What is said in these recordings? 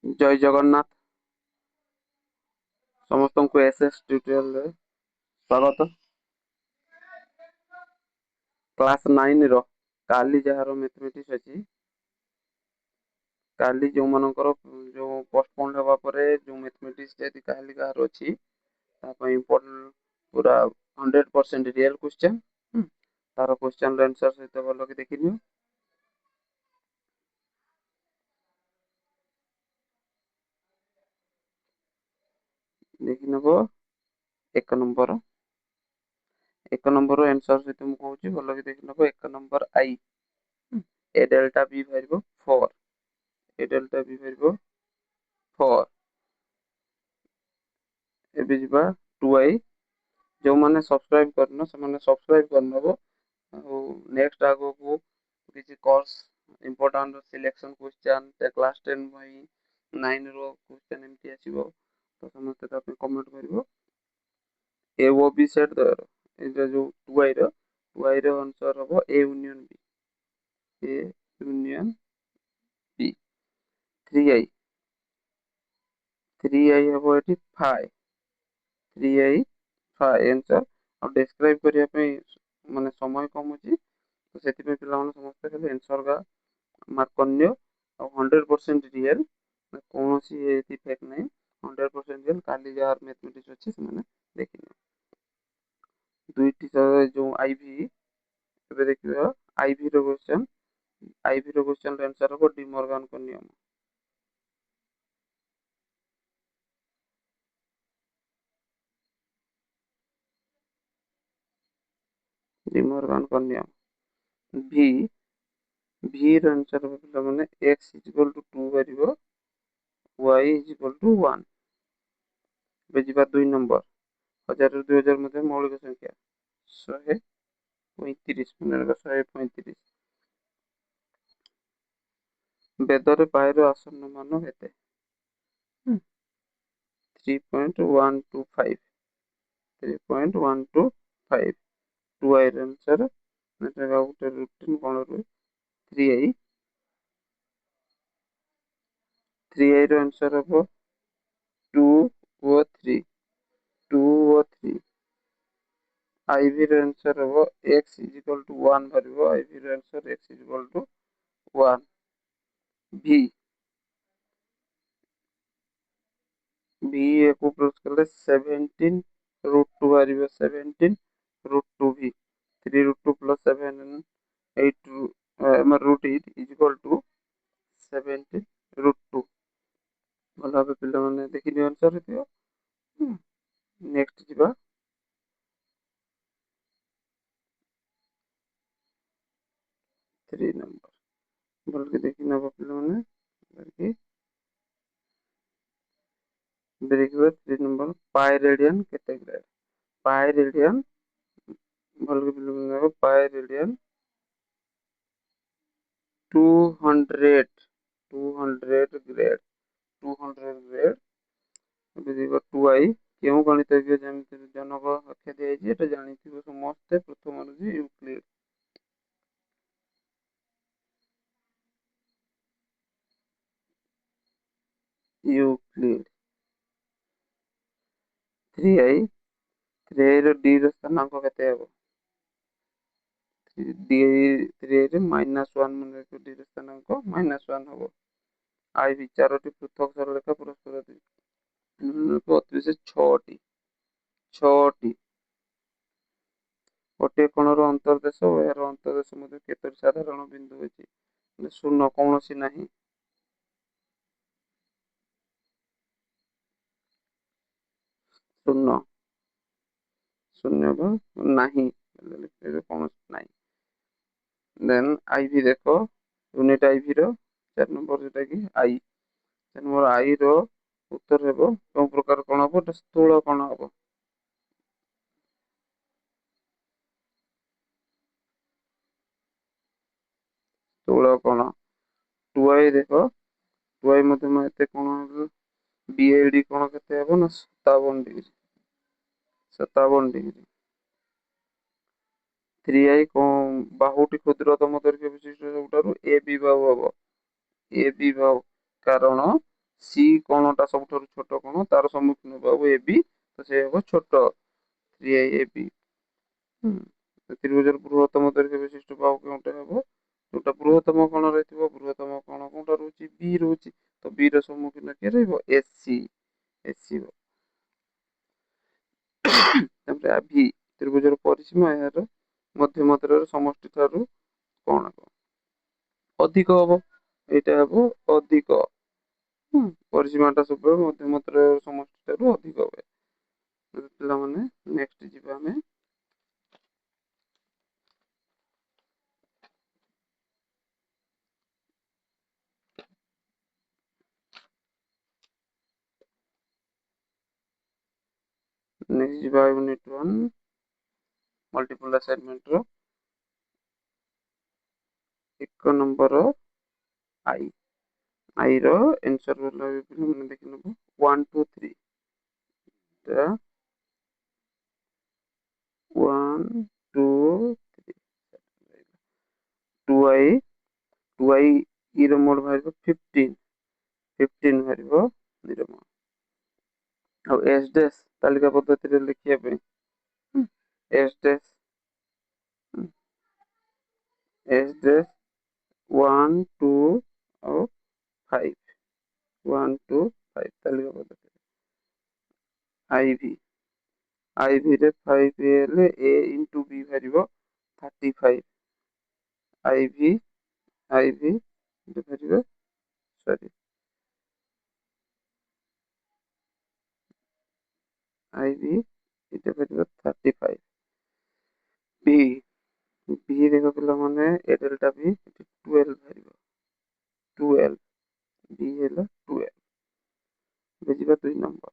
ଜୟ ଜଗନ୍ନାଥ। ସମସ୍ତଙ୍କୁ ଏସ୍ଏସ୍ ଟ୍ୟୁଟୋରିଆଲରେ ସ୍ୱାଗତ। କ୍ଲାସ୍ 9 ର କାଲି ଯାହାର ମ୍ୟାଥମେଟିକ୍ସ ଅଛି, କାଲି ଯୋଉମାନଙ୍କର ଯୋଉ ପୋଷ୍ଟପୋଣ୍ଡ ହେବା ପରେ ଯୋଉ ମ୍ୟାଥମେଟିକ୍ସ ଯଦି କାଲି କାହାର ଅଛି, ତା ପାଇଁ ଇମ୍ପୋର୍ଟାଣ୍ଟ ପୁରା 100% ରିଅଲ କ୍ୱେଶ୍ଚନ। ତାର କ୍ୱେଶ୍ଚନର ଆନ୍ସର ସହିତ ଭଲ କି ଦେଖିନିଅ। ଦେଖିନେବ ଏକ ନମ୍ବର ଆନ୍ସର ସହିତ ମୁଁ କହୁଛି, ଭଲ କି ଦେଖିନେବ। 1 ନମ୍ବର ଆଇ, ଏ ଡେଲ୍ଟା ବି ବାହାରିବ 4, ଏ ଡେଲ୍ଟା ବି ବାହାରିବ 4। ଏବେ ଯିବା 2i। ଯୋଉମାନେ ସବସ୍କ୍ରାଇବ କରିନ ସେମାନେ ସବସ୍କ୍ରାଇବ କରିନେବ। ଆଉ ନେକ୍ସଟ ଆଗକୁ କିଛି course important selection question class 10 ପାଇଁ 9 ର କ୍ୱେଶ୍ଚନ ଏମିତି ଆସିବ, ତ ସମସ୍ତେ ତା ପାଇଁ କମେଣ୍ଟ କରିବ। ଏ ଓ ବି ସେଟ୍ ଏଇଟା ଯୋଉ 2i ର ଆନ୍ସର ହବ ଏ ୟୁନିୟନ ବି, ଏ ୟୁନିୟନ ବି। 3i ହବ ଏଠି 5, 3i 5 ଆନ୍ସର। ଆଉ ଡେସକ୍ରାଇବ କରିବା ପାଇଁ ମାନେ ସମୟ କମ ଅଛି, ତ ସେଥିପାଇଁ ପିଲାମାନେ ସମସ୍ତେ ଖାଲି ଆନ୍ସର ଗା ମାର୍କ କରିନିଅ। ଆଉ 100% ରିଅଲ, କୌଣସି ଏଠି ଫେକ୍ ନାହିଁ। 100% ରିଅଲ। କାଲି ଯାହାର ମ୍ୟାଥମେଟିକ୍ସ ଅଛି ସେମାନେ ଦେଖିନିଅ। ଦୁଇଟି ଯୋଉ ଆଇଭି, ଏବେ ଦେଖିବା ଆଇଭି ର କ୍ୱେଶ୍ଚନ। ଆଇଭି ର କ୍ୱେଶ୍ଚନ ଆନ୍ସର ହବ ଡି ମର୍ଗାନଙ୍କ ନିୟମ। ଡି ମର୍ଗାନଙ୍କ ନିୟମ। ଭି ର ଆନ୍ସର ହବ ପିଲାମାନେ x = 2 ବାହାରିବ, y = 1। ଏବେ ଯିବା 2 ନମ୍ବର। 1000 ରୁ 2000 ମଧ୍ୟରେ ମୌଳିକ ସଂଖ୍ୟା 135, ମନେକର 135। ବେଦରେ ପାଏର ଆସନ୍ନ ମାନ କେତେ? 3.125, 3.125। 2i ର ଆନ୍ସର ଗୋଟେ ରୁଟିନ କଣ ରୁହେ 3i। 3i ର ଆନ୍ସର ହବ 2 ଓ 3, 2 ଓ 3। IV ର ଆନ୍ସର ହବ x = 1 ବାହାରିବ, IV ର ଆନ୍ସର x = 1। V କୁ କ୍ଲୋଜ କଲେ 17√2 ବାହାରିବ, 17√2v। 3√2 + 7 8 √8 = 17√2। ଭଲ ଭାବେ ପିଲାମାନେ ଦେଖିନିଅ ଆନ୍ସର ଦିଅ। ନେକ୍ସଟ ଯିବା 3 ନମ୍ବର। ଭଲକି ଦେଖି ନେବ ପିଲାମାନେ। ଦେଖିବା 3 ନମ୍ବର। ପାଏ ରେଡିଆନ କେତେ ଗ୍ରେଡ? ପାଏ ରେଡିଆନ, ଭଲକି ପିଲାମାନେ ଦେଖ, ପାଏ ରେଡିଆନ 200 ଗ୍ରେଡ, 200 ଗ୍ରେଡ। ଏବେ ଯିବା 2i। କେଉଁ ଗଣିତଜ୍ଞ ଯେମିତି ଜନକ ଆଖ୍ୟା ଦିଆଯାଇଛି ଏଟା ଜାଣିଥିବ ସମସ୍ତେ। ପ୍ରଥମ ହେଉଛି ୟୁକ୍ଲିଡ। ୟୁକ୍ଲିଡ। 3i, 3i ର d ର ସ୍ଥାନାଙ୍କ କେତେ ହେବ? 3i ରେ -1, ମାନେ d ର ସ୍ଥାନାଙ୍କ -1 ହବ। i 4ଟି ପୃଥକ ସରଳରେଖା ପରସ୍ପର ଦେଇ 6ଟି। ଗୋଟିଏ କୋଣର ଅନ୍ତର୍ଦେଶ ଓ ଏହାର ଅନ୍ତର୍ଦେଶ ମଧ୍ୟ କେତୋଟି ସାଧାରଣ ବିନ୍ଦୁ ଅଛି? 0, କୌଣସି ନାହିଁ। ଶୂନ୍ୟ ନାହିଁ, କୌଣସି ନାହିଁ। ଦେନ୍ IV ଦେଖ, ୟୁନିଟ IV ର 4 ନମ୍ବର ଯୋଉଟା କି I। ମୋର I ର ଉତ୍ତର ହେବ କେଉଁ ପ୍ରକାର କୋଣ ହବ? ଗୋଟେ ସ୍ଥୂଳ କୋଣ ହବ। ସ୍ଥୂଳ କୋଣ। 2i ଦେଖ, 2i ମଧ୍ୟ ଏତେ କୋଣ BAD କୋଣ କେତେ ହେବ ନା 57 ଡିଗ୍ରୀ। 57 ଡିଗ୍ରୀ। 3i ବାହୁଟି କ୍ଷୁଦ୍ରତମ ଦୈର୍ଘ୍ୟ ବିଶିଷ୍ଟ ସବୁଠାରୁ AB ବାହୁ ହବ। AB ବାହୁ, କାରଣ सी कोणटा सबुठारु छोट कोण तार सम्मुखीन हेबो ए बी तो से हेबो छोट 3i ए बी। त्रिभुजर बृहत्तम दैर्घ्य विशिष्ट बाहु केउंटा हेबो जोटा बृहत्तम कोण रहिथिबो बृहत्तम कोण कोणटा रहउची बी रहउची तो बी र सम्मुखीन के रहइबो एससी एससी तापर भी त्रिभुजर परिसीमा यार मध्यमात्रर समष्टि ठारू कोण अधिक हबो एटा हबो अधिक परिसीमाटा सब मध्यमात्रर समष्टि ठारू अधिक हबे। पिला माने नेक्स्ट जिबा ଆମେ नेक्स्ट जिबा यूनिट 1 मल्टीपल असाइनमेंट रो 1 नंबर आई आई रो आंसर वाला पिला माने देखि नबो 1 2 3 ता 1 2 3 2i 2i ई रो मोड भाइबो 15 15 भाइबो निरम ଆଉ एस डैश तालिका पद्धति रे लिखिया पे एस डैश 1 2 और 5 1 2 5 तालिका पद्धति आईवी आईवी रे 5 हेले a into b भारिबो 35 आईवी आईवी भारिबो सॉरी आईवी इते भारिबो 35 बी बी देखो पिला माने ए डेल्टा बी 12 भारिबो 12 बी हेला 12 बुझिबा 2 नंबर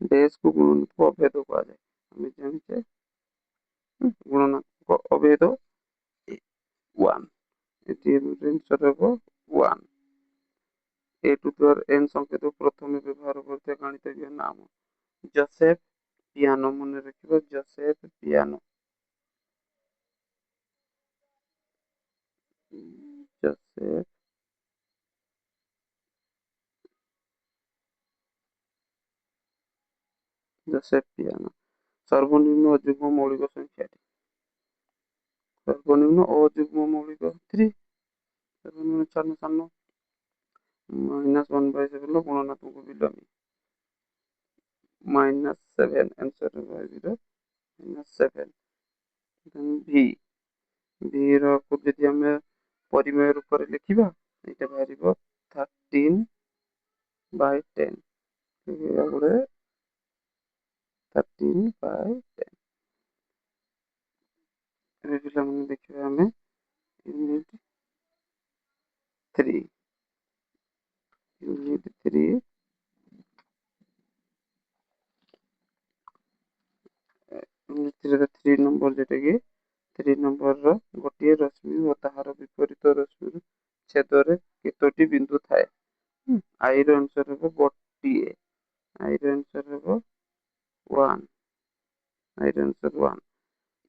डैश को गुणनफल अभेद कहा जाए हमें जानिछे गुणनफल अभेद 1 एटी आंसर हेबो 1 ए टू पावर एन संकेत प्रथम व्यवहार करते गणितज्ञ नाम जोसेफ पियानो मन रखिबो Joseph Peano Joseph Joseph Peano सर्वनिम्न अयुग्म मौलिक संख्या सर्वनिम्न अयुग्म मौलिक 3 सर्वनिम्न छान छान -1/7 गुणनात्मक बिलोमी -7 आंसर होइबो -7 देन v v रो को यदि हमें परिमेय रूप रे लिखिबा एटा भारिबो 13/10 ये गुडे 13/10 ए पिला मन देखिबा हमें यूनिट 3 यूनिट 3 3 नंबर जेटा कि 3 नंबर रो गोटिए रश्मि और ताहार विपरीत रश्मि छेद रे केतोटी बिंदु थाए आई रो आंसर हेबो गोटिए आई रो आंसर हेबो 1 आई रो आंसर 1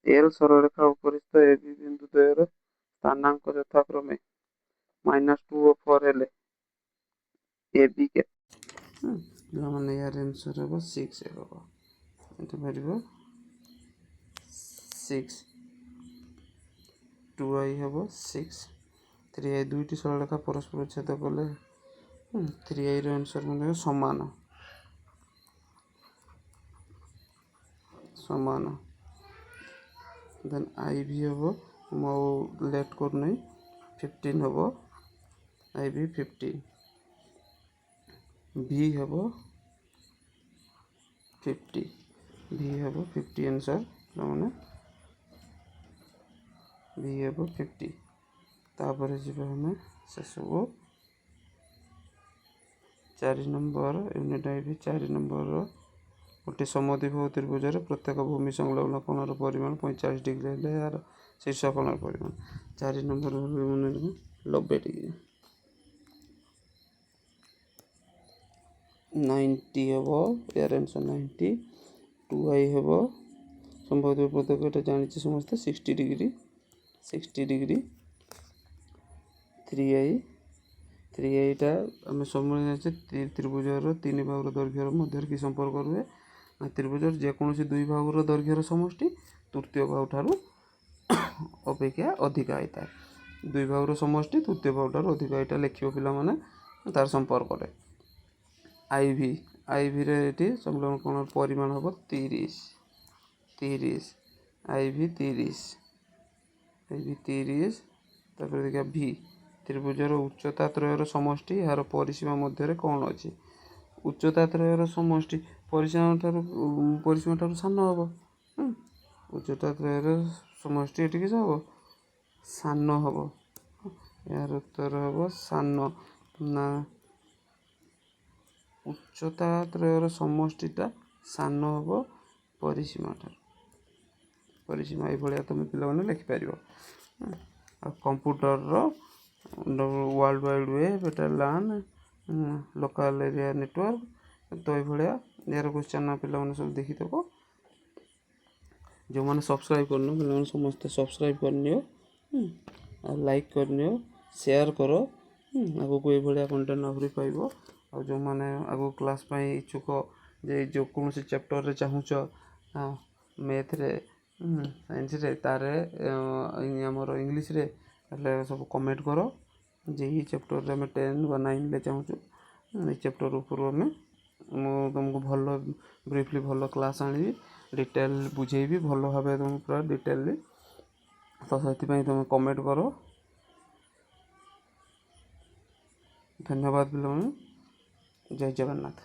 एल सरलरेखा उपरिस्थ ए बी बिंदु द्वयर स्थानांक यथाक्रमे -2 और 4 हेले ए बी के माने यार आंसर हेबो 6 हेबो एटा भारिबो 6 2i हेबो 6 3i दुईटी सरलरेखा परस्पर छेद कले 3i रो आंसर माने समान समान देन आई भी हेबो मो लेट कर नै 15 हेबो आई भी 15 भी हेबो 50 भी हेबो 50 आंसर माने भी हेबो 50 तापर जिबा हमें सेसबो 4 नंबर यूनिट आई भी 4 नंबर गोटे समद्विबाहु त्रिभुज प्रत्येक भूमि संलग्न कोणर परिमाण 45 डिग्री हेले यार शीर्ष कोणर परिमाण 4 नंबर मन 90 डिग्री 90 हेबो यार आंसर 90 2i हेबो संभव प्रत्येक एटा जानिछि समस्त 60 डिग्री 3i ଏଇଟା ଆମେ ସବୁବେଳେ ଜାଣିଛେ ତ୍ରିଭୁଜର ତିନି ବାହୁର ଦୈର୍ଘ୍ୟର ମଧ୍ୟରେ କି ସମ୍ପର୍କ ରୁହେ ନା ତ୍ରିଭୁଜର ଯେକୌଣସି ଦୁଇ ବାହୁର ଦୈର୍ଘ୍ୟର ସମଷ୍ଟି ତୃତୀୟ ବାହୁ ଠାରୁ ଅପେକ୍ଷା ଅଧିକା ହେଇଥାଏ। ଦୁଇ ବାହୁର ସମଷ୍ଟି ତୃତୀୟ ବାହୁ ଠାରୁ ଅଧିକା, ଏଇଟା ଲେଖିବ ପିଲାମାନେ ତାର ସମ୍ପର୍କରେ। ଆଇଭିରେ ଏଠି ସଂଲଗ୍ନ କୋଣର ପରିମାଣ ହେବ 30 ଆଇଭି 30। ତାପରେ ଦେଖିବା ଭି, ତ୍ରିଭୁଜର ଉଚ୍ଚତା ତ୍ରୟର ସମଷ୍ଟି ଏହାର ପରିସୀମା ମଧ୍ୟରେ କ'ଣ ଅଛି? ଉଚ୍ଚତା ତ୍ରୟର ସମଷ୍ଟି ପରିସୀମା ଠାରୁ ସାନ ହେବ। ଉଚ୍ଚତା ତ୍ରୟର ସମଷ୍ଟି ଏଠି କିସ ହେବ? ସାନ ହେବ। ଏହାର ଉତ୍ତର ହେବ ସାନ। ନା ଉଚ୍ଚତା ତ୍ରୟର ସମଷ୍ଟିଟା ସାନ ହେବ ପରିସୀମା ଠାରୁ। ପରିସୀମା ଏଇଭଳିଆ ତୁମେ ପିଲାମାନେ ଲେଖିପାରିବ। ଆଉ କମ୍ପ୍ୟୁଟରର ୱାର୍ଲଡ ୱାଇଡ୍ ୱେବ୍, ଏଟା ଲାନ୍, ଲୋକାଲ ଏରିଆ ନେଟୱାର୍କ, ତ ଏଇଭଳିଆ ଏହାର କ୍ୱେଶ୍ଚନ୍ ପିଲାମାନେ ସବୁ ଦେଖିଦେବ। ଯେଉଁମାନେ ସବସ୍କ୍ରାଇବ୍ କରିନିଅ ପିଲାମାନେ ସମସ୍ତେ ସବସ୍କ୍ରାଇବ୍ କରିନିଅ, ଆଉ ଲାଇକ୍ କରିନିଅ, ସେୟାର କର। ଆଗକୁ ଏଇଭଳିଆ କଣ୍ଟେଣ୍ଟ ଆହୁରି ପାଇବ। ଆଉ ଯେଉଁମାନେ ଆଗକୁ କ୍ଲାସ୍ ପାଇଁ ଇଚ୍ଛୁକ, ଯେ ଯେକୌଣସି ଚାପ୍ଟରରେ ଚାହୁଁଛ ମ୍ୟାଥରେ, ସାଇନ୍ସରେ, ତାରେ ଆମର ଇଂଲିଶରେ, ହେଲେ ସବୁ କମେଣ୍ଟ କର ଯେ ଏଇ ଚାପ୍ଟରରେ ଆମେ 10 ବା 9ରେ ଚାହୁଁଛୁ। ଏଇ ଚାପ୍ଟର ଉପରୁ ମୁଁ ତୁମକୁ ଭଲ ବ୍ରିଫଲି ଭଲ କ୍ଲାସ୍ ଆଣିବି, ଡିଟେଲ୍ ବୁଝେଇବି ଭଲ ଭାବେ ତୁମକୁ ପୁରା ଡିଟେଲଲି। ତ ସେଥିପାଇଁ ତୁମେ କମେଣ୍ଟ କର। ଧନ୍ୟବାଦ ପିଲାମାନେ। ଜୟ ଜଗନ୍ନାଥ।